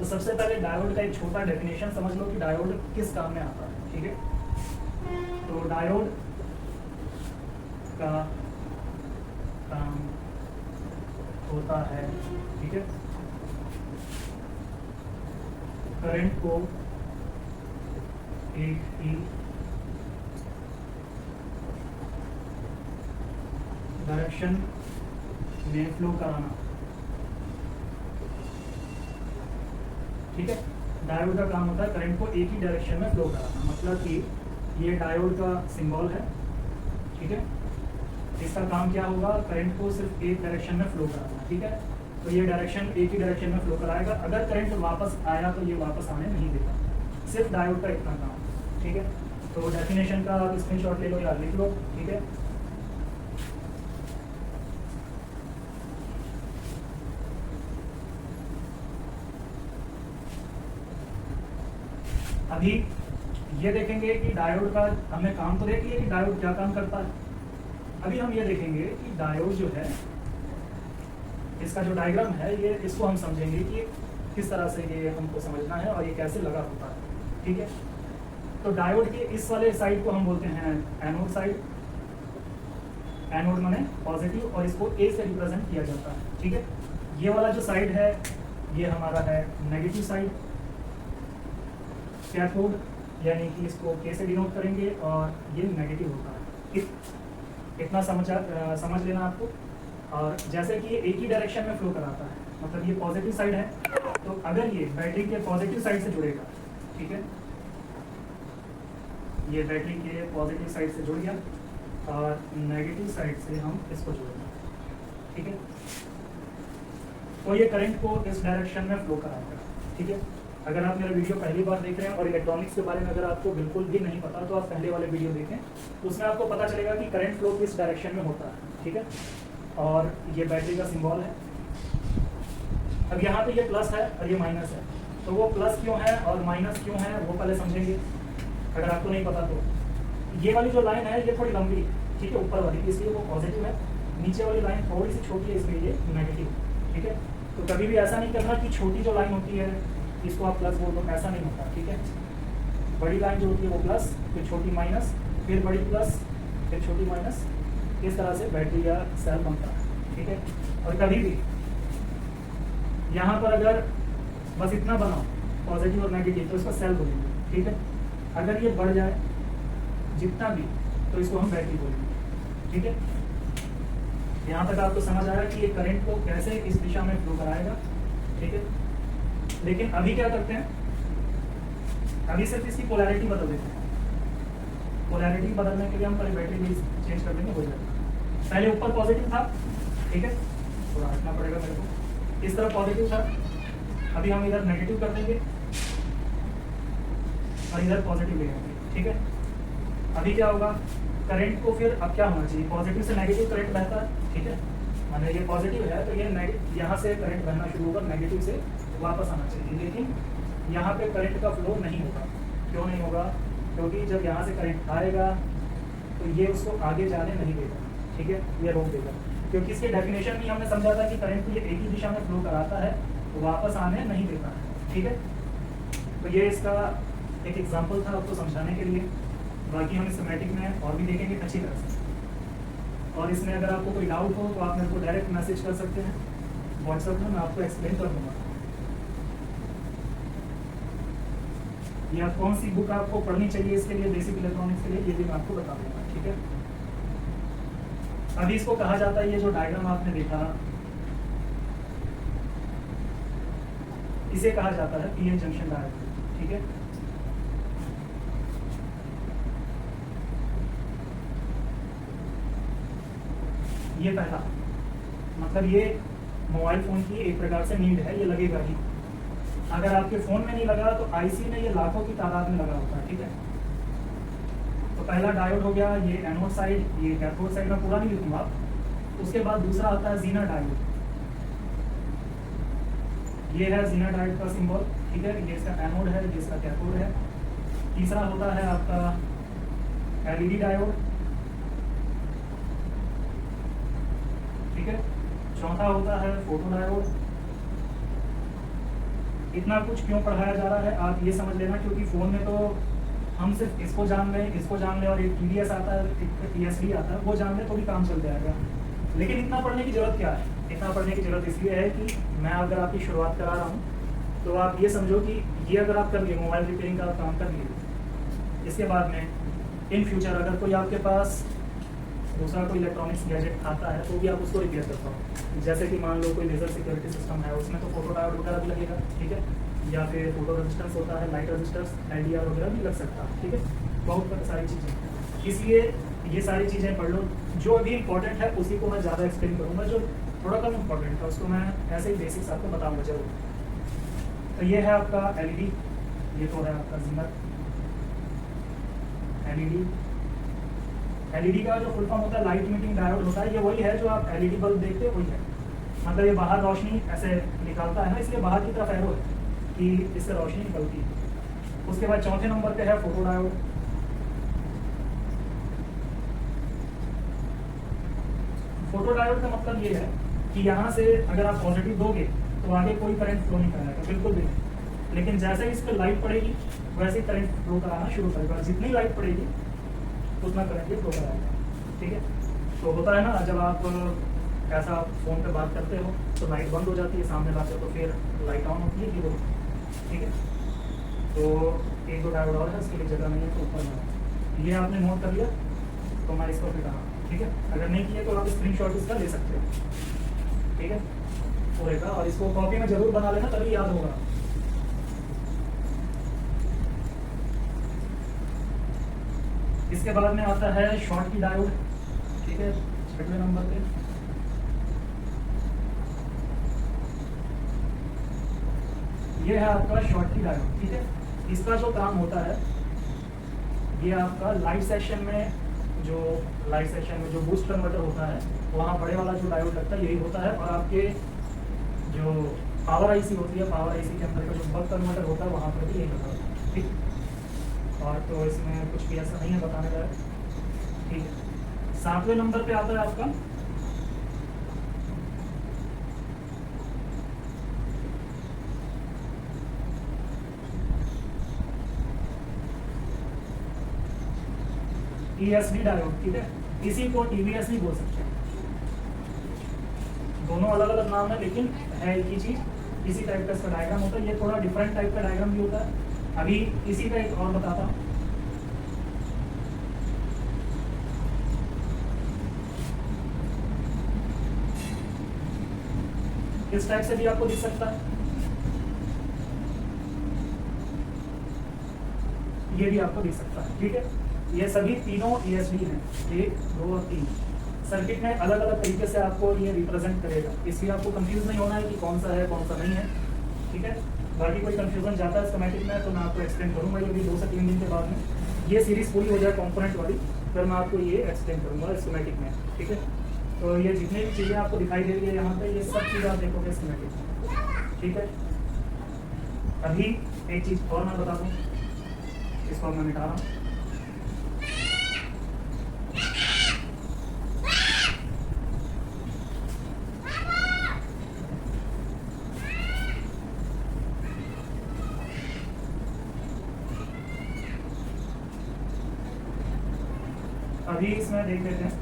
तो सबसे पहले डायोड का एक छोटा डेफिनेशन समझ लो कि डायोड किस काम में आता है, ठीक है। तो डायोड का काम होता है, ठीक है, करंट को एक ही डायरेक्शन में फ्लो कराना, ठीक है। डायोड का काम होता है करंट को एक ही डायरेक्शन में फ्लो कराना, मतलब कि ये डायोड का सिंबल है, ठीक है। इसका काम क्या होगा, करंट को सिर्फ एक डायरेक्शन में फ्लो कराना, ठीक है। तो ये डायरेक्शन एक ही डायरेक्शन में फ्लो कराएगा। अगर करंट वापस आया तो ये वापस आने नहीं देगा, सिर्फ डायोड का इतना काम, ठीक है। तो डेफिनेशन का आप स्क्रीनशॉट ले लो या लिख लो, ठीक है। अभी ये देखेंगे कि डायोड का हमने काम तो देख लिया कि डायोड क्या काम करता है। अभी हम ये देखेंगे कि डायोड जो है, इसका जो डायग्राम है, ये इसको हम समझेंगे कि किस तरह से ये हमको समझना है और ये कैसे लगा होता है, ठीक है। तो डायोड के इस वाले साइड को हम बोलते हैं एनोड साइड, एनोड माने पॉजिटिव, और इसको ए से रिप्रेजेंट किया जाता है, ठीक है। ये वाला जो साइड है ये हमारा है नेगेटिव साइड, कैथोड, यानी कि इसको के से डिनोट करेंगे और ये नेगेटिव होता है। इतना समझ लेना आपको। और जैसे कि ये एक ही डायरेक्शन में फ्लो कराता है, मतलब ये पॉजिटिव साइड है, तो अगर ये बैटरी के पॉजिटिव साइड से जुड़ेगा, ठीक है, ये बैटरी के पॉजिटिव साइड से जुड़ गया और नेगेटिव साइड से हम इसको जोड़ेंगे, ठीक है। तो ये करंट को इस डायरेक्शन में फ्लो कराएगा, ठीक है। अगर आप मेरा वीडियो पहली बार देख रहे हैं और इलेक्ट्रॉनिक्स के बारे में अगर आपको बिल्कुल भी नहीं पता, तो आप पहले वाले वीडियो देखें, तो उसमें आपको पता चलेगा कि करंट फ्लो किस डायरेक्शन में होता है, ठीक है। और ये बैटरी का सिंबल है। अब यहाँ पे ये प्लस है और ये माइनस है, तो वो प्लस क्यों है और माइनस क्यों है वो पहले समझेंगे, अगर आपको नहीं पता तो। ये वाली जो लाइन है ये थोड़ी लंबी है, ठीक है, ऊपर वाली, इसलिए वो पॉजिटिव है। नीचे वाली लाइन थोड़ी सी छोटी है, इसलिए ये नेगेटिव, ठीक है। तो कभी भी ऐसा नहीं करना कि छोटी जो लाइन होती है इसको आप प्लस बोल दो, ऐसा नहीं होता, ठीक है। बड़ी लाइन जो होती है वो प्लस, फिर छोटी माइनस, फिर बड़ी प्लस, फिर छोटी माइनस, इस तरह से बैटरी या सेल बनता है, ठीक है। और कभी भी यहाँ पर अगर बस इतना बनाओ पॉजिटिव और नेगेटिव, तो इसको सेल बोलेंगे, ठीक है। अगर ये बढ़ जाए जितना भी, तो इसको हम बैटरी बोलेंगे, ठीक है। यहाँ तक आपको समझ आया कि ये करंट को कैसे इस दिशा में फ्लो कराएगा, ठीक है। लेकिन अभी क्या करते हैं, अभी सिर्फ इसकी पोलैरिटी बदल देते हैं। पोलैरिटी बदलने के लिए हम पहले बैटरी भी चेंज कर देंगे, हो जाएगा। पहले ऊपर पॉजिटिव था, ठीक है, थोड़ा हटना पड़ेगा मेरे को, इस तरफ पॉजिटिव था, अभी हम इधर नेगेटिव कर देंगे और इधर पॉजिटिव ले जाएंगे, ठीक है। अभी क्या होगा, करंट को फिर अब क्या होना चाहिए, पॉजिटिव से नेगेटिव करंट बहता है, ठीक है। माने ये पॉजिटिव है तो ये यहाँ से करंट बहना शुरू होगा, नेगेटिव से वापस आना चाहिए, लेकिन यहाँ पे करंट का फ्लो नहीं होगा। क्यों नहीं होगा, क्योंकि जब यहाँ से करंट आएगा तो ये उसको आगे जाने नहीं देगा, ठीक है, ये रोक देगा। क्योंकि इसके डेफिनेशन में हमने समझा था कि करंट को ये एक ही दिशा में फ्लो कराता है, तो वापस आने नहीं देता है, ठीक है। तो ये इसका एक एग्जाम्पल था आपको समझाने के लिए। बाकी हम सिस्टमैटिक में और भी देखेंगे अच्छी तरह से। और इसमें अगर आपको कोई डाउट हो तो आप मेरे को डायरेक्ट मैसेज कर सकते हैं व्हाट्सएप में, मैं आपको एक्सप्लेन कर दूंगा। या कौन सी बुक आपको पढ़नी चाहिए इसके लिए, बेसिक इलेक्ट्रॉनिक्स के लिए, ये भी मैं आपको बता दूंगा, ठीक है। अभी इसको कहा जाता है, ये जो डायग्राम आपने देखा, इसे कहा जाता है पीएन जंक्शन डायग्राम, ठीक है। ये पहला मतलब ये मोबाइल फोन की एक प्रकार से नीड है, ये लगेगा ही। अगर आपके फोन में नहीं लगा तो आईसी में ये लाखों की तादाद में लगा होता है, ठीक है। तो पहला डायोड हो गया, ये एनोड साइड, ये कैथोड साइड में पूरा नहीं लिखूंगा। उसके बाद दूसरा आता है जीना डायोड, ये है जीना डायोड का सिंबल, ठीक है, ये इसका एनोड है, ये इसका कैथोड है। तीसरा होता है आपका एलईडी डायोड, ठीक है। चौथा होता है फोटो डायोड, इतना कुछ क्यों पढ़ाया जा रहा है आप ये समझ लेना, क्योंकि फ़ोन में तो हम सिर्फ इसको जान लें, इसको जान लें, और एक TDS आता है, एक TSD आता है, वो जान लें तो भी काम चल जाएगा। लेकिन इतना पढ़ने की ज़रूरत क्या है? इतना पढ़ने की ज़रूरत इसलिए है कि मैं अगर आपकी शुरुआत करा रहा हूँ तो आप ये समझो कि ये अगर आप कर लिए, मोबाइल रिपेयरिंग का काम कर लिए, इसके बाद में इन फ्यूचर अगर कोई आपके पास दूसरा कोई इलेक्ट्रॉनिक्स गैजेट आता है तो भी आप उसको रिपेयर कर पाओ। जैसे कि मान लो कोई लेज़र सिक्योरिटी सिस्टम है, उसमें तो फोटो डायोड वगैरह भी लगेगा, ठीक है, या फिर फोटो रेजिस्टेंस होता है, लाइट रेजिस्टेंस, LDR वगैरह भी लग सकता है, ठीक है, बहुत सारी चीज़ें। इसलिए ये सारी चीज़ें पढ़ लो। जो अभी इंपॉर्टेंट है उसी को मैं ज़्यादा एक्सप्लेन करूँगा, जो थोड़ा कम इंपॉर्टेंट है उसको मैं ऐसे ही बेसिक्स आपको बताऊँगा जरूर। तो ये है आपका LED, ये तो है आपका जिमर। LED का जो फुल फॉर्म होता है लाइट इमिटिंग डायोड होता है, ये वही है जो आप LED बल्ब देखते हो, वही है। मतलब ये बाहर रोशनी ऐसे निकालता है ना, इसलिए बाहर की तरफ एरो है कि इससे रोशनी निकलती है। उसके बाद चौथे नंबर पे है फोटो डायोड। फोटो डायोड का मतलब ये है कि यहाँ से अगर आप पॉजिटिव दोगे तो आगे कोई करंट फ्लो नहीं कराएगा, बिल्कुल भी नहीं। लेकिन जैसे ही इस पर लाइट पड़ेगी वैसे ही करंट फ्लो कराना शुरू करेगा, और जितनी लाइट पड़ेगी उतना करंट फ्लो कराएगा, ठीक है। तो होता है ना, जब आप ऐसा फ़ोन पे बात करते हो तो लाइट बंद हो जाती है, सामने लाते हो तो फिर लाइट ऑन होती है, वो ठीक है। तो एक दो डायोड और है, उसके लिए जगह नहीं है तो ऊपर में ये आपने नोट कर लिया, तो मैं इसको फिर ठीक है। अगर नहीं किया तो आप स्क्रीनशॉट इसका ले सकते हो, ठीक है, पूरे का, और इसको कॉपी में जरूर बना लेना तभी याद होगा। इसके बाद में आता है शॉर्ट की डायोड, ठीक है, 6वें नंबर पे। ये है आपका शॉर्ट की डायोड, ठीक है। इसका जो काम होता है, ये आपका लाइट सेक्शन में जो बूस्ट कन्वर्टर होता है वहाँ बड़े वाला जो डायोड लगता है यही होता है, और आपके जो पावर IC होती है, पावर IC के अंदर का जो बक कन्वर्टर होता है वहाँ पर भी यही होता है, ठीक। और तो इसमें कुछ भी ऐसा नहीं है बताने का, ठीक है। 7वें नंबर पे आता है आपका ESD डायोड, ठीक है। इसी को TVS भी बोल सकते हैं, दोनों अलग अलग नाम है लेकिन है एक ही चीज। इसी टाइप का इसका डायग्राम होता है, ये थोड़ा डिफरेंट टाइप का डायग्राम भी होता है। अभी इसी का एक और बताता हूँ। इस टाइप से भी आपको दिख सकता है, ये भी आपको दिख सकता है, ठीक है। ये सभी तीनों ESD हैं, 1, 2 और 3। सर्किट में अलग अलग तरीके से आपको ये रिप्रेजेंट करेगा, इसलिए आपको कंफ्यूज नहीं होना है कि कौन सा है कौन सा नहीं है, ठीक है। बाकी कोई कंफ्यूजन जाता है स्कीमेटिक में तो मैं आपको एक्सप्लेन करूँगा, ये भी 2 से 3 दिन के बाद में ये सीरीज पूरी हो जाए कंपोनेंट वाली, फिर मैं आपको ये एक्सप्लेन करूँगा स्कीमेटिक में, ठीक है। तो ये जितनी भी चीज़ें आपको दिखाई दे रही है यहाँ पे, ये सब चीज़ें आप देखोगे स्कीमेटिक, ठीक है। अभी एक चीज़ और मैं बता दूँ, इसको मैं मिटा रहा हूँ। अभी इसमें देख लेते हैं।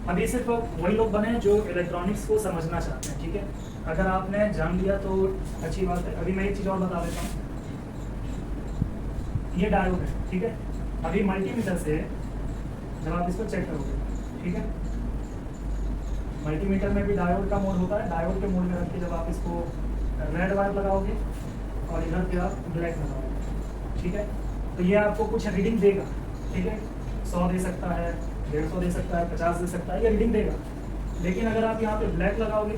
अभी सिर्फ वही लोग बने जो इलेक्ट्रॉनिक्स को समझना चाहते हैं, ठीक है। अगर आपने जान लिया तो अच्छी बात है। अभी मैं एक चीज़ और बता देता हूँ, ये डायोड है, ठीक है। अभी मल्टीमीटर से जब आप इसको चेक करोगे, ठीक है, मल्टीमीटर में भी डायोड का मोड होता है। डायोड के मोड में रख के जब आप इसको रेड वायर लगाओगे और इधर पे आप ब्लैक लगाओगे, ठीक है, तो ये आपको कुछ रीडिंग देगा, ठीक है। 100 दे सकता है, 150 दे सकता है, 50 दे सकता है, ये रीडिंग देगा। लेकिन अगर आप यहाँ पे ब्लैक लगाओगे,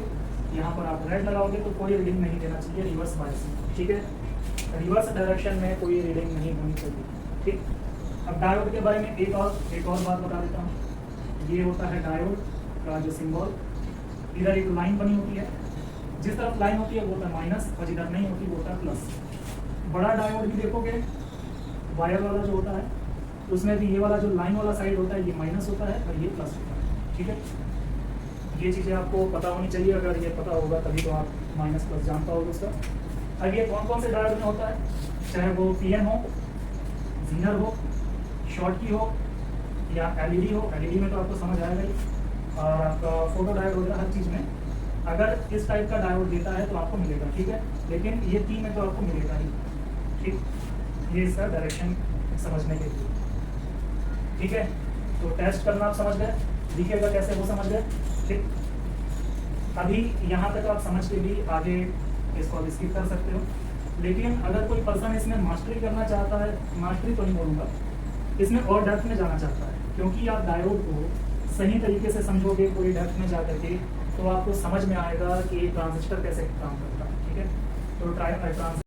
यहाँ पर आप रेड लगाओगे तो कोई रीडिंग नहीं देना चाहिए, रिवर्स बायस, ठीक है। रिवर्स डायरेक्शन में कोई रीडिंग नहीं होनी चाहिए, ठीक। अब डायोड के बारे में एक और बात बता देता हूँ। ये होता है डायोड का जो सिंबल, इधर एक लाइन बनी होती है, जिस तरफ लाइन होती है वो होता है माइनस, और जिधर नहीं होती वो होता है प्लस। बड़ा डायोड भी देखोगे, वायर वाला जो होता है उसमें भी ये वाला जो लाइन वाला साइड होता है ये माइनस होता है और ये प्लस होता है, ठीक है। ये चीज़ें आपको पता होनी चाहिए, अगर ये पता होगा तभी तो आप माइनस प्लस जानता होगा उसका। अब ये कौन कौन से डायोड में होता है, चाहे वो पीएन हो, जीनर हो, शॉर्ट की हो या एलईडी हो। एलईडी में तो आपको समझ आएगा ही, और आपका फोटो डायोड वगैरह हर चीज़ में अगर इस टाइप का डायोड देता है तो आपको मिलेगा, ठीक है। लेकिन ये 3 में तो आपको मिलेगा ही, ठीक। ये इसका डायरेक्शन समझने के लिए, ठीक है। तो टेस्ट करना आप समझ गए, दिखेगा कैसे वो समझ गए, ठीक। अभी यहाँ तक आप समझ के भी आगे इसको आप स्किप कर सकते हो। लेकिन अगर कोई पर्सन इसमें मास्टरी करना चाहता है, मास्टरी तो नहीं बोलूँगा, इसमें और डेप्थ में जाना चाहता है, क्योंकि आप डायोड को सही तरीके से समझोगे पूरी डेप्थ में जा करके, तो आपको समझ में आएगा कि ट्रांजिस्टर कैसे काम करता है, ठीक है। तो ट्रांजिस्टर